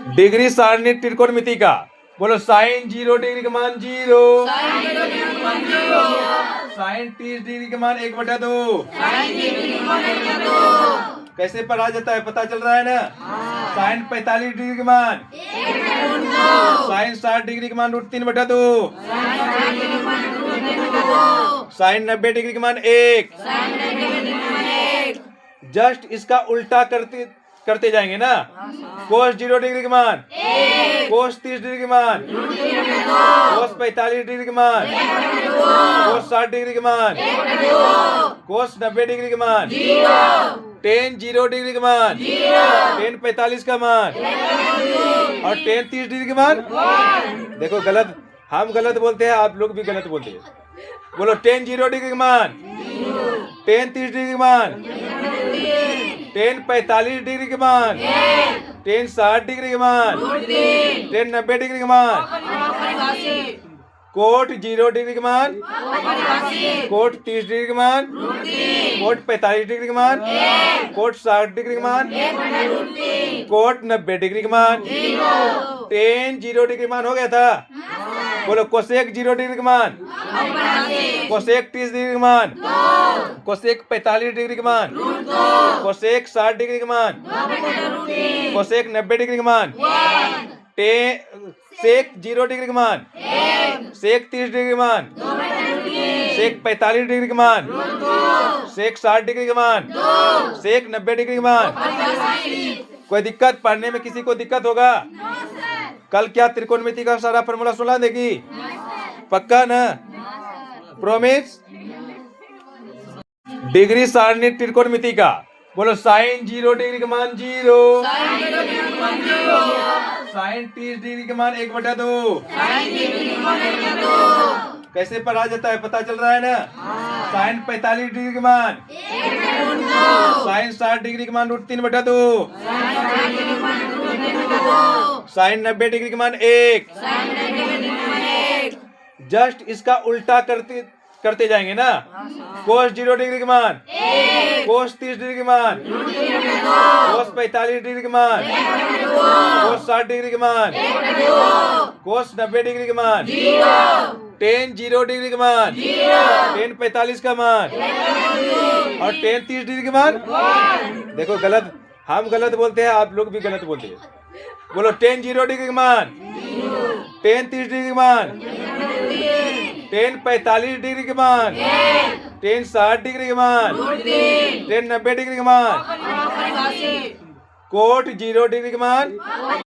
Degree सारणी त्रिकोणमिति का बोलो। साइन 0 डिग्री का मान 0, साइन 30 डिग्री का मान 1/2। कैसे पढ़ा जाता है पता चल रहा है ना। साइन 45 डिग्री का मान, साइन 60 डिग्री का मान √3/2, साइन 90 डिग्री का मान 1। जस्ट इसका उल्टा करते जाएंगे ना। कोस 0 डिग्री का मान, कोस 30 डिग्री का मान, कोस 45 डिग्री का मान, कोस 60 डिग्री का मान, कोस 90 डिग्री का मान, टेन 0 डिग्री का मान, टेन 45 का मान और टेन 30 डिग्री का मान। देखो गलत, हम गलत बोलते हैं, आप लोग भी गलत बोलते हैं। बोलो टेन 0 डिग्री का मान, टेन 30 डिग्री का मान, टेन 45 डिग्री के मान, टेन 60 डिग्री के मान, टेन 90 डिग्री के मान, कोट 0 डिग्री के मान, कोट 30 डिग्री के मान, कोट 45 डिग्री के मान, कोट 60 डिग्री के मान, कोट 90 डिग्री के मान, टेन 0 डिग्री मान हो गया था। बोलो कोसेक 0 डिग्री के मान, कोसेक 30 डिग्री के मान, कोसेक 45 डिग्री के मान, कोसेक 60 डिग्री के मान, कोसेक 90 डिग्री के मान, सेक 0 डिग्री के मान, सेक 30 डिग्री के मान, सेक 45 डिग्री के मान, सेक 60 डिग्री के मान, सेक 90 डिग्री के मान। कोई दिक्कत पढ़ने में किसी को दिक्कत होगा? कल क्या त्रिकोणमिति का सारा फॉर्मूला सुना देगी? पक्का ना? प्रॉमिस? डिग्री सारणी त्रिकोणमिति का बोलो। साइन 0 डिग्री का मान 0, साइन 30 डिग्री का मान 1/2। कैसे पढ़ा जाता है पता चल रहा है ना। साइन 45 डिग्री का मान, साइन 60 डिग्री का मान √3/2, साइन 90 डिग्री का मान 1। जस्ट इसका उल्टा करते जाएंगे ना। कोस 0 डिग्री के मान, कोस 30 डिग्री के मान, कोस 45 डिग्री के मान, कोस 60 डिग्री के मान, कोस 90 डिग्री के मान, टेन 0 डिग्री के मान, टेन 45 का मान और टेन 30 डिग्री के मान। देखो गलत, हम गलत बोलते हैं, आप लोग भी गलत बोलते हैं। बोलो टेन 0 डिग्री का मान, टेन 30 डिग्री का मान, टेन 45 डिग्री के मान, टेन 60 डिग्री के मान, टेन 90 डिग्री के मान, कोट 0 डिग्री के मान।